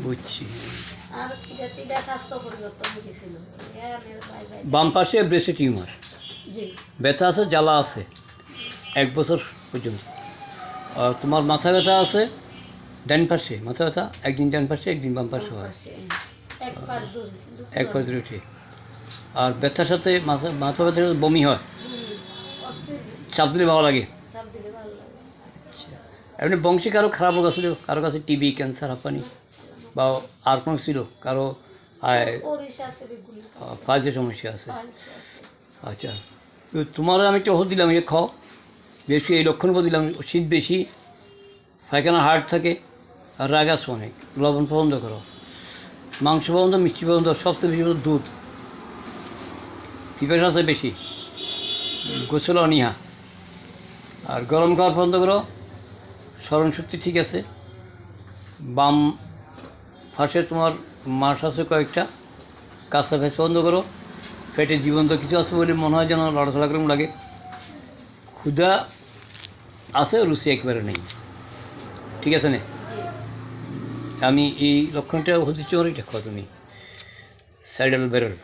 বুঝছি। বাম পাশে ব্রেস্টে টিউমার, ব্যথা আছে, জ্বালা আছে 1 বছর পর্যন্ত। আর তোমার মাথা ব্যথা আছে ডান পাশে, মাথা ব্যথা একদিন ডান পাশে একদিন বাম পাশে হয়, এক পাশ ধরে উঠে। আর ব্যথার সাথে মাথা ব্যথার সাথে বমি হয়, চাপ দিলে ভালো লাগে। আচ্ছা, এমনি বংশে কারো খারাপ রোগ ছিল, কারো কাছে টিবি, ক্যান্সার, হাঁপানি বা আর কোনো ছিল, কারো ফাইলসের সমস্যা আছে? আচ্ছা, তো তোমারও আমি একটা ওষুধ দিলাম, এই খাও, বেশি এই লক্ষণগুলো দিলাম। শীত বেশি, পায়খানা হার্ড থাকে, আর রাগ আছে অনেক, লবণ পছন্দ করো, মাংস পছন্দ, মিষ্টি পছন্দ, সবচেয়ে বেশি দুধ, পিপাসা আছে বেশি, গোসল অনীহা, আর গরম খাওয়ার পছন্দ করো, স্মরণশক্তি ঠিক আছে, বাম ফাঁসে তোমার মাস আছে কয়েকটা, কাঁচা ফেস বন্ধ করো, পেটে জীবন্ত কিছু আছে বলে মনে হয় যেন লড়াচড়া করে লাগে, ক্ষুধা আছে, রুচি একেবারে নেই। ঠিক আছে না? আমি এই লক্ষণটা হচ্ছে এটা খাও তুমি, সাইডাল বেরোল।